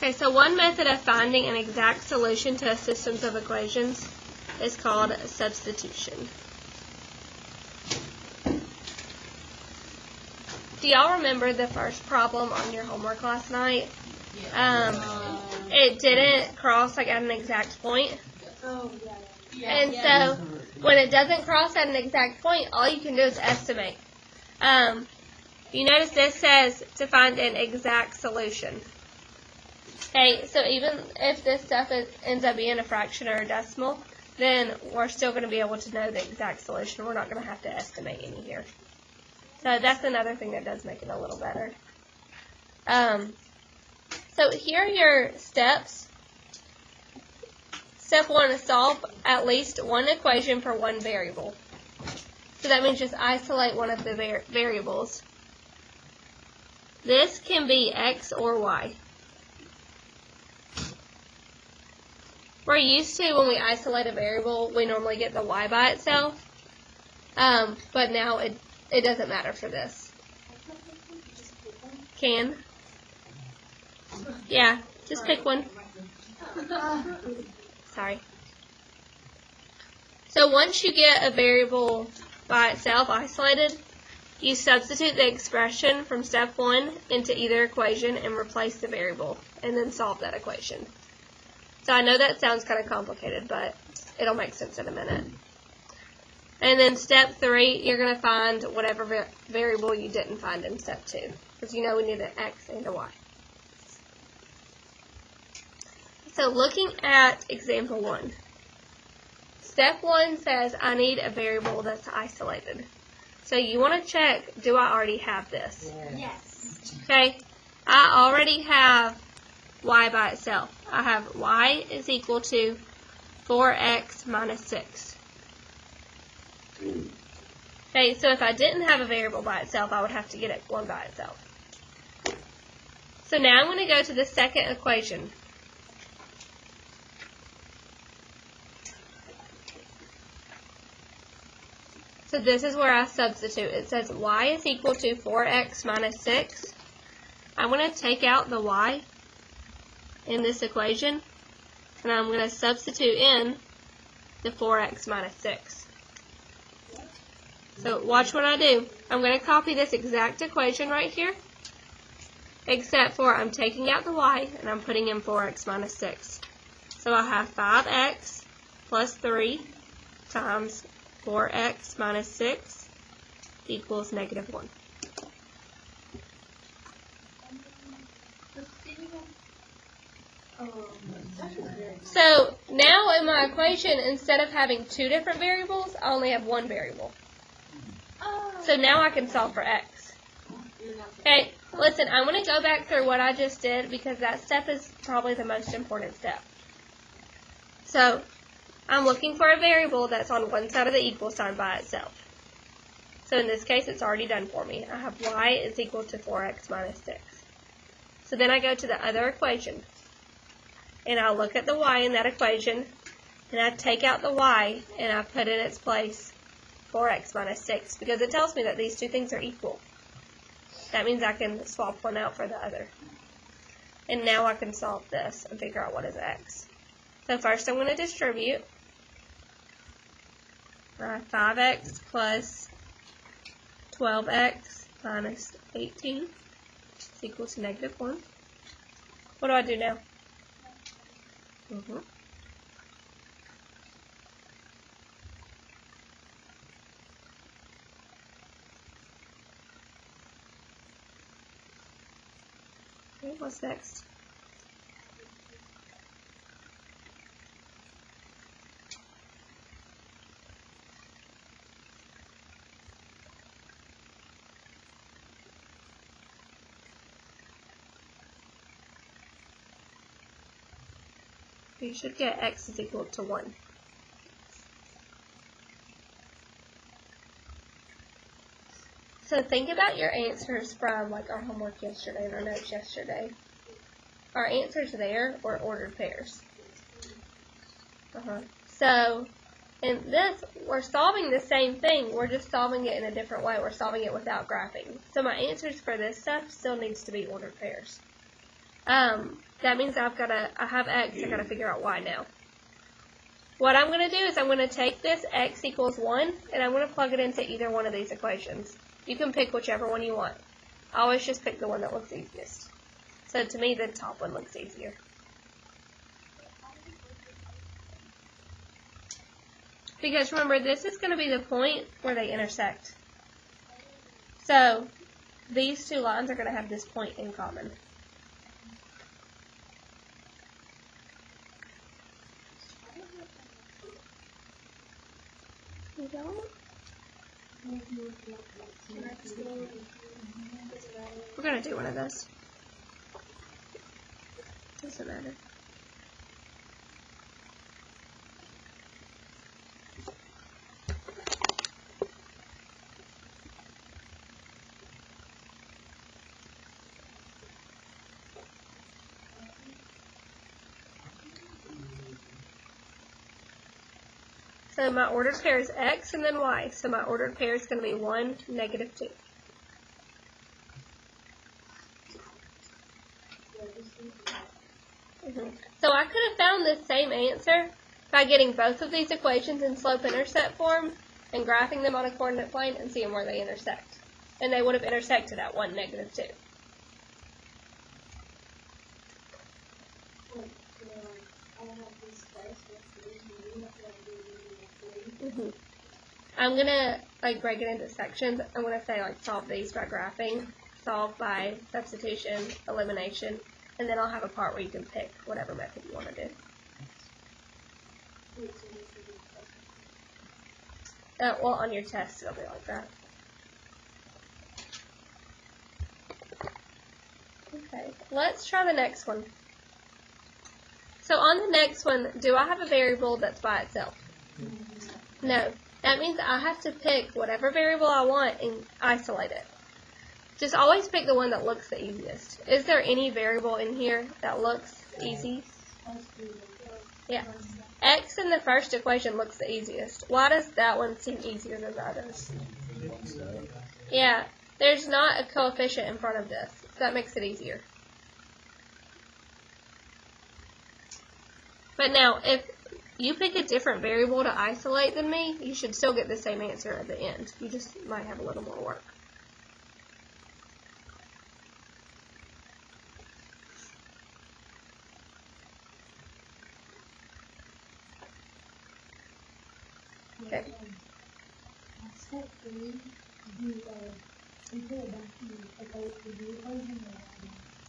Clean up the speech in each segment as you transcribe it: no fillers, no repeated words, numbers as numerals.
Okay, so one method of finding an exact solution to a system of equations is called substitution. Do y'all remember the first problem on your homework last night? It didn't cross like at an exact point. And so when it doesn't cross at an exact point, all you can do is estimate. You notice this says to find an exact solution. Okay, so even if this stuff ends up being a fraction or a decimal, then we're still going to be able to know the exact solution. We're not going to have to estimate any here. So that's another thing that does make it a little better. So here are your steps. Step 1 is solve at least one equation for one variable. So that means just isolate one of the variables. This can be x or y. We're used to when we isolate a variable, we normally get the y by itself, but now it doesn't matter for this. Can? Yeah, just pick one. Sorry. So once you get a variable by itself isolated, you substitute the expression from step 1 into either equation and replace the variable, and then solve that equation. So I know that sounds kind of complicated, but it'll make sense in a minute. And then step 3, you're going to find whatever variable you didn't find in step 2, because you know we need an x and a y. So looking at example 1, step 1 says I need a variable that's isolated. So you want to check, do I already have this? Yes. Okay, I already have y by itself. I have y is equal to 4x minus 6. Okay, so if I didn't have a variable by itself, I would have to get it one by itself. So now I'm going to go to the second equation. So this is where I substitute. It says y is equal to 4x minus 6. I'm going to take out the y in this equation, and I'm going to substitute in the 4x minus 6. So watch what I do. I'm going to copy this exact equation right here, except for I'm taking out the y and I'm putting in 4x minus 6. So I have 5x plus 3 times 4x minus 6 equals negative 1. So now in my equation, instead of having two different variables, I only have one variable. So now I can solve for x. Okay, listen, I'm going to go back through what I just did because that step is probably the most important step. So I'm looking for a variable that's on one side of the equal sign by itself. So in this case, it's already done for me. I have y is equal to 4x minus 6. So then I go to the other equation, and I look at the y in that equation, and I take out the y, and I put in its place 4x minus 6, because it tells me that these two things are equal. That means I can swap one out for the other. And now I can solve this and figure out what is x. So first I'm going to distribute 5x plus 12x minus 18 is equal to negative 1. What do I do now? Okay, what's next? You should get x is equal to 1. So think about your answers from like our homework yesterday and our notes yesterday. Our answers there were ordered pairs. So in this, we're solving the same thing. We're just solving it in a different way. We're solving it without graphing. So my answers for this stuff still needs to be ordered pairs. that means I have x, I gotta figure out y now. What I'm gonna do is I'm gonna take this x equals 1, and I'm gonna plug it into either one of these equations. You can pick whichever one you want. I always just pick the one that looks easiest. So to me, the top one looks easier. Because remember, this is gonna be the point where they intersect. So these two lines are gonna have this point in common. You don't? We're going to do one of those. Doesn't matter. So my ordered pair is x and then y. So my ordered pair is going to be 1, negative 2. So I could have found this same answer by getting both of these equations in slope-intercept form and graphing them on a coordinate plane and seeing where they intersect. And they would have intersected at 1, negative 2. I'm going to break it into sections. I'm going to say solve these by graphing, solve by substitution, elimination, and then I'll have a part where you can pick whatever method you want to do. Well, on your test, it'll be like that. Okay, let's try the next one. So on the next one, do I have a variable that's by itself? No. That means I have to pick whatever variable I want and isolate it. Just always pick the one that looks the easiest. Is there any variable in here that looks easy? Yeah. X in the first equation looks the easiest. Why does that one seem easier than the others? Yeah. There's not a coefficient in front of this. So that makes it easier. But now, if you pick a different variable to isolate than me, you should still get the same answer at the end. You just might have a little more work. Okay.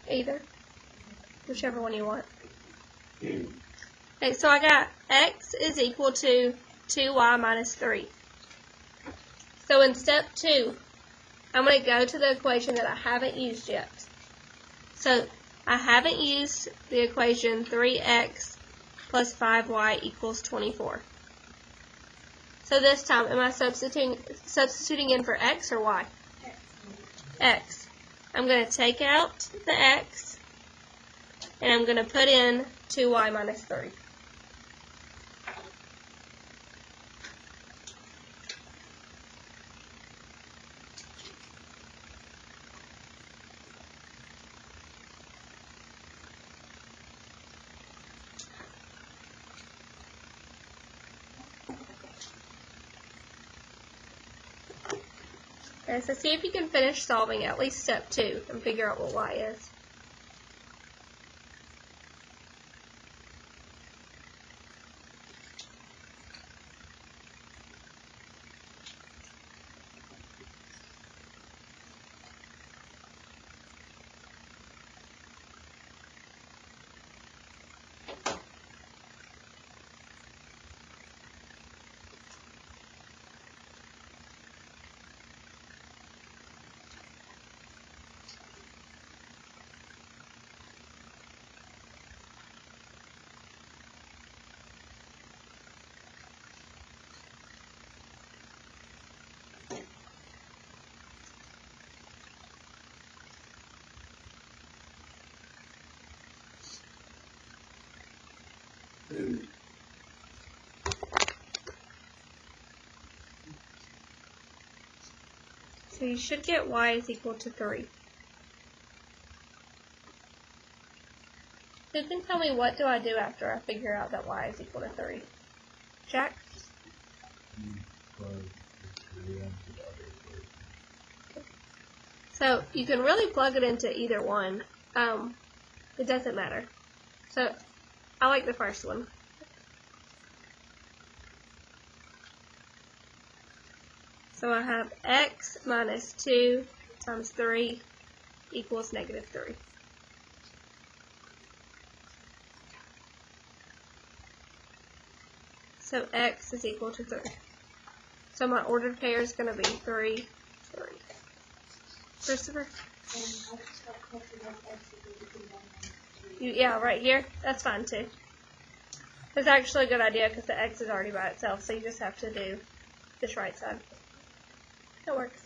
Either. Whichever one you want. Okay, so I got x is equal to 2y minus 3. So in step 2, I'm going to go to the equation that I haven't used yet. So I haven't used the equation 3x plus 5y equals 24. So this time, am I substituting in for x or y? X. I'm going to take out the x, and I'm going to put in 2y minus 3. Okay, so see if you can finish solving at least step 2 and figure out what y is. So you should get y is equal to 3. Who can tell me what do I do after I figure out that y is equal to 3? Jack? So you can really plug it into either one. It doesn't matter. So I like the first one. So I have x minus 2 times 3 equals negative 3. So x is equal to 3. So my ordered pair is going to be 3, 3. Christopher? Yeah, right here. That's fine too. It's actually a good idea because the x is already by itself, so you just have to do this right side. That works.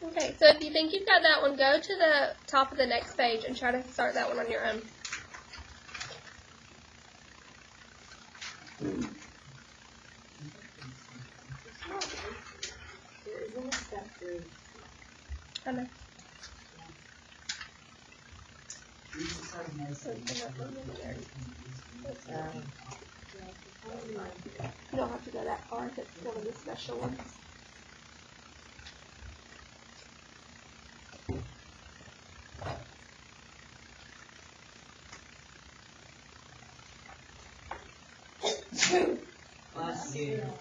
Okay, so if you think you've got that one, go to the top of the next page and try to start that one on your own. I know. You don't have to go that far if it's one of the special ones. Yeah.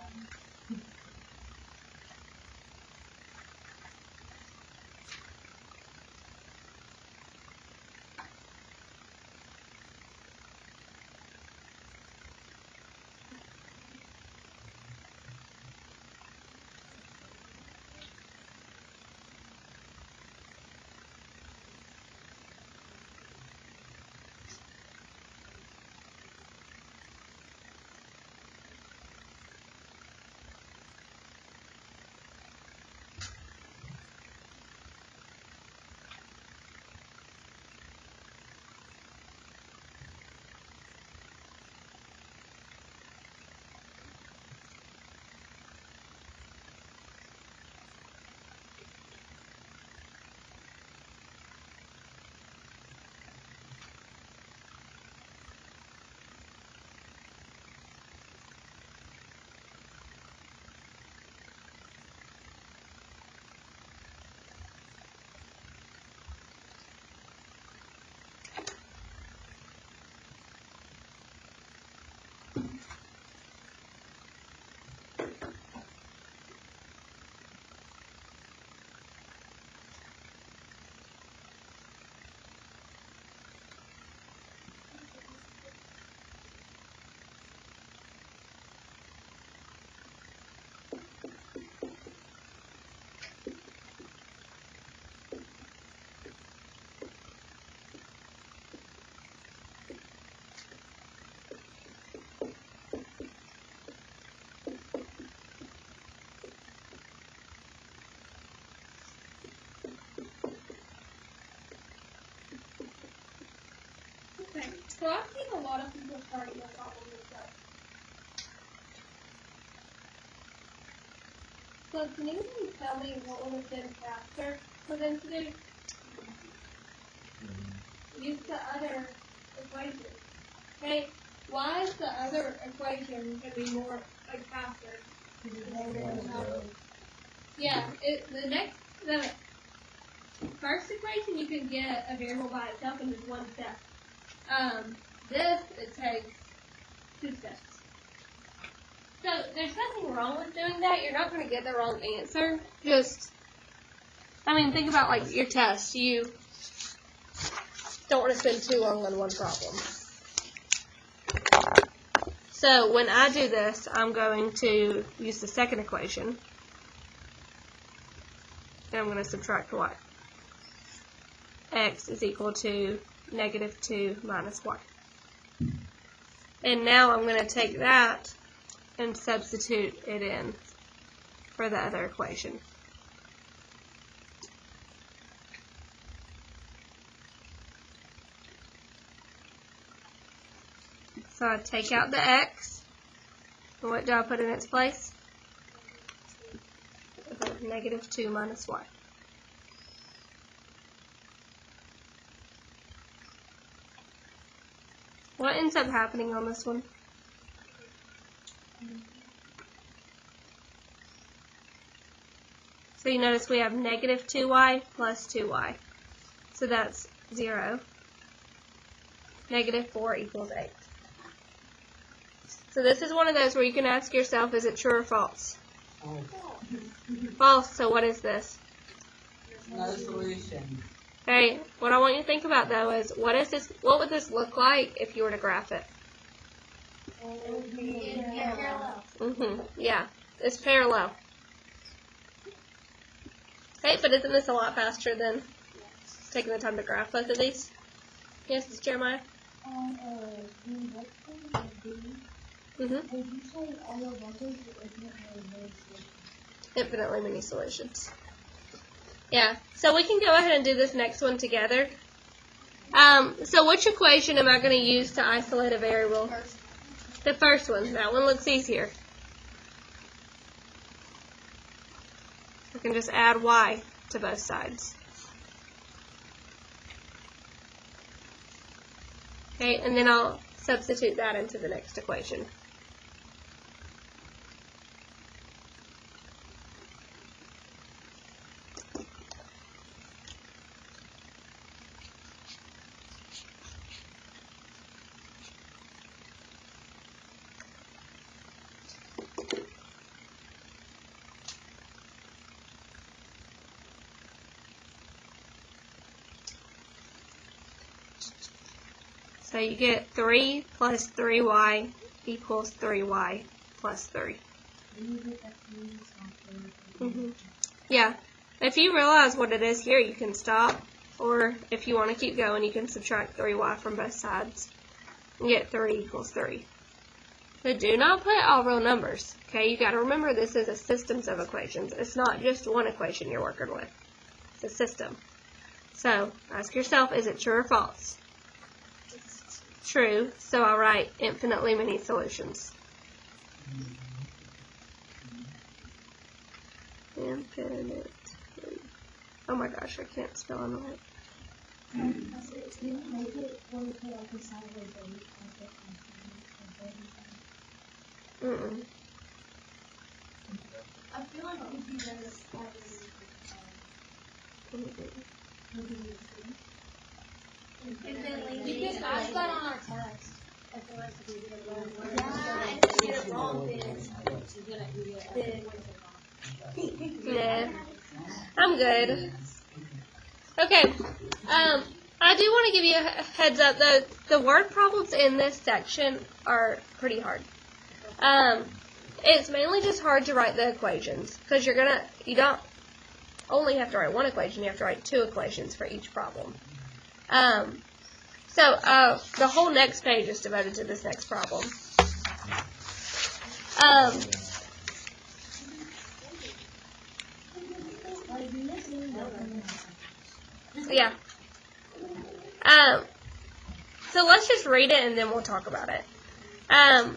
Okay, so I've seen a lot of people starting this off on this side. So can anybody tell me what would have been faster for them to do? Use the other equation. Okay, why is the other equation going to be more, like, faster? Yeah, the first equation you can get a variable by itself in just one step. This, it takes 2 steps. So there's nothing wrong with doing that. You're not going to get the wrong answer. Think about like your test. You don't want to spend too long on one problem. So when I do this, I'm going to use the second equation. And I'm going to subtract y. X is equal to negative 2 minus y. And now I'm going to take that and substitute it in for the other equation. So I take out the x, and what do I put in its place? Negative 2 minus y. what ends up happening on this one? So you notice we have negative 2y plus 2y. So that's 0. Negative 4 equals 8. So this is one of those where you can ask yourself, is it true or false? False. So what is this? No solution. Okay, what I want you to think about though is what would this look like if you were to graph it? Yeah, it's parallel. Okay, but isn't this a lot faster than taking the time to graph both of these? Yes, Jeremiah? Infinitely many solutions. Yeah, so we can go ahead and do this next one together. So which equation am I going to use to isolate a variable? The first one. That one looks easier. I can just add y to both sides. Okay, and then I'll substitute that into the next equation. So you get 3 plus 3y equals 3y plus 3. Yeah. If you realize what it is here, you can stop. Or if you want to keep going, you can subtract 3y from both sides and get 3 equals 3. But do not put all real numbers. Okay, you got to remember this is a systems of equations. It's not just one equation you're working with. It's a system. So ask yourself, is it true or false? True, so I'll write infinitely many solutions. Infinite. Oh my gosh, I can't spell on the right. I feel like we do this you can ask that on our test. I feel like we did it wrong. Yeah, and if you get it wrong, then Yeah, I'm good. Okay, I do want to give you a heads up. The word problems in this section are pretty hard. It's mainly just hard to write the equations because you don't only have to write one equation. You have to write 2 equations for each problem. So the whole next page is devoted to this next problem. Yeah. So let's just read it and then we'll talk about it. A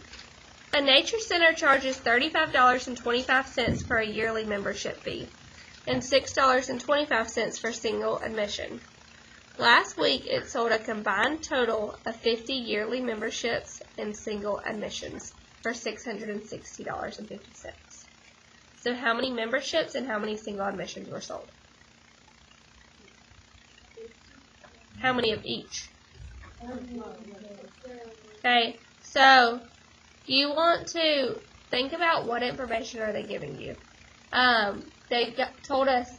nature center charges $35.25 for a yearly membership fee and $6.25 for single admission. Last week, it sold a combined total of 50 yearly memberships and single admissions for $660.50. So how many memberships and how many single admissions were sold? How many of each? Okay, so you want to think about what information are they giving you. They told us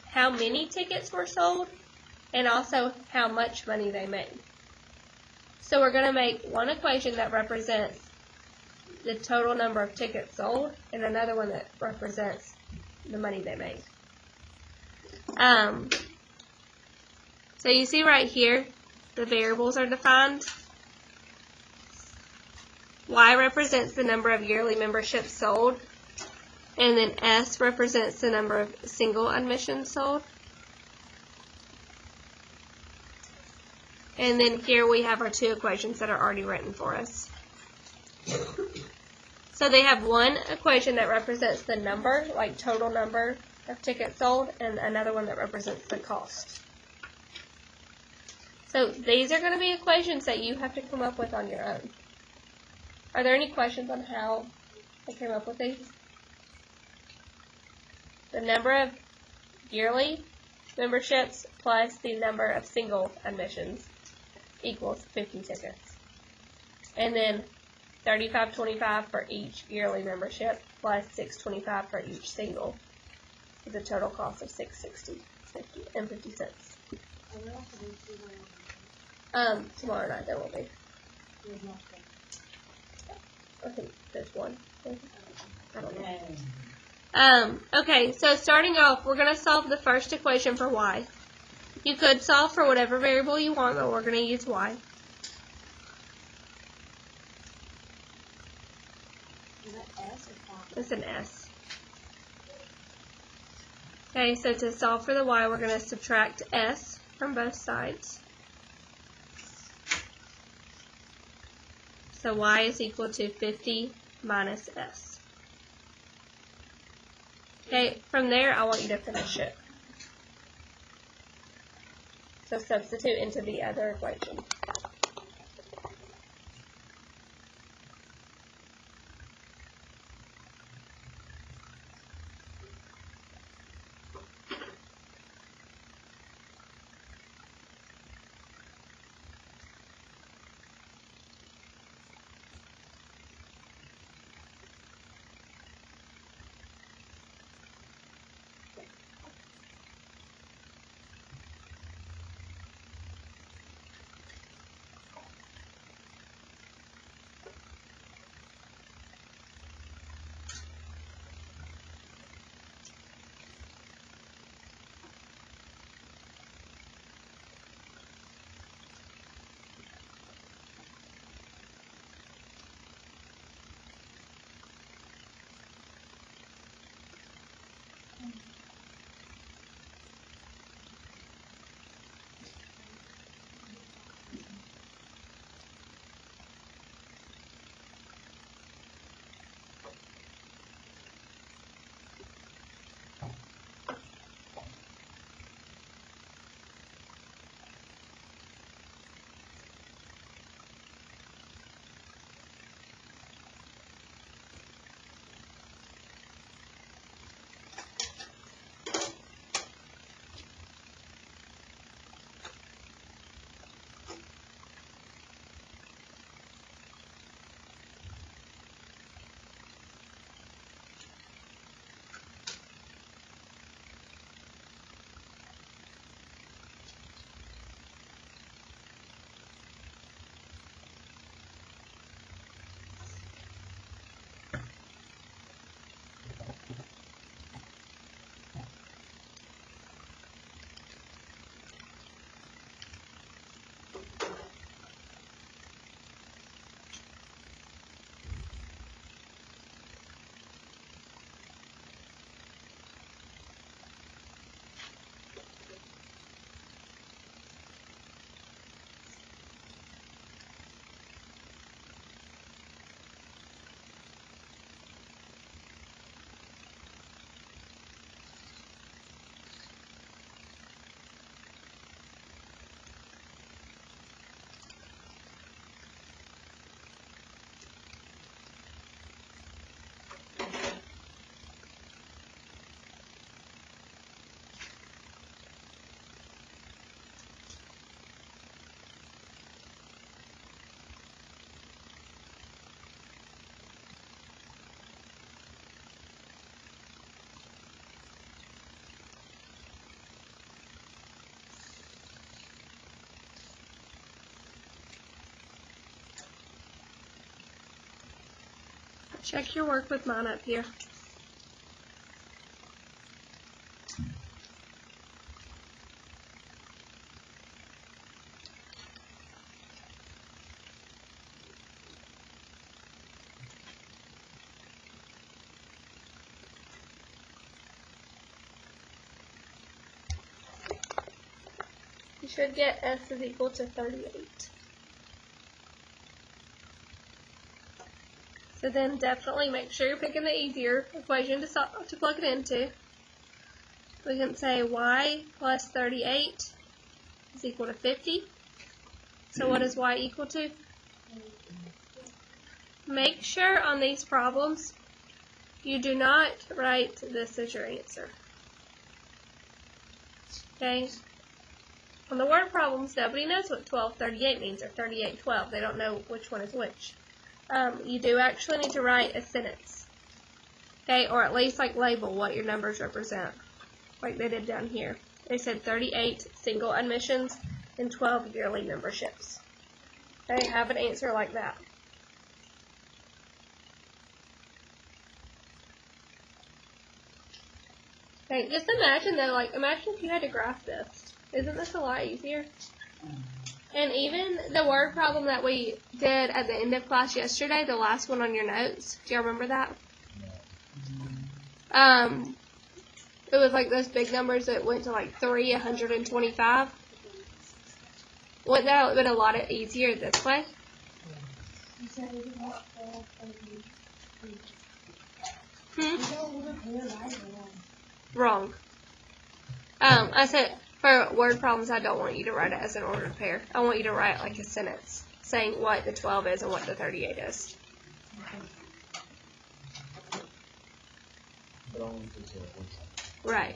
how many tickets were sold and also how much money they made. So we're going to make one equation that represents the total number of tickets sold and another one that represents the money they made. So you see right here, the variables are defined. Y represents the number of yearly memberships sold, and then S represents the number of single admissions sold. And then here we have our 2 equations that are already written for us. So they have one equation that represents the number, like total number of tickets sold, and another one that represents the cost. So these are going to be equations that you have to come up with on your own. Are there any questions on how I came up with these? The number of yearly memberships plus the number of single admissions equals 50 tickets. And then $35.25 for each yearly membership plus $6.25 for each single is a total cost of $660.50. Tomorrow night there will be. I think there's one. I don't know. Okay, so starting off, we're going to solve the first equation for y. You could solve for whatever variable you want, but we're going to use y. Is that S or phi? It's an S. Okay, so to solve for the y, we're going to subtract s from both sides. So y is equal to 50 minus s. Okay, from there, I want you to finish it. So substitute into the other equation. Check your work with mine up here. You should get s is equal to 38. So then definitely make sure you're picking the easier equation to plug it into. We can say y plus 38 is equal to 50. So what is y equal to? Make sure on these problems you do not write this as your answer. Okay? On the word problems, nobody knows what 1238 means or 3812. They don't know which one is which. You do actually need to write a sentence. Okay? Or at least like label what your numbers represent. Like they did down here. They said 38 single admissions and 12 yearly memberships. Okay? Have an answer like that. Okay, just imagine though, like, imagine if you had to graph this. Isn't this a lot easier? And even the word problem that we did at the end of class yesterday, the last one on your notes, do y'all remember that? It was like those big numbers that went to like 325. Wouldn't that have been a lot easier this way? Wrong. I said for word problems, I don't want you to write it as an ordered pair. I want you to write like a sentence saying what the 12 is and what the 38 is. Right.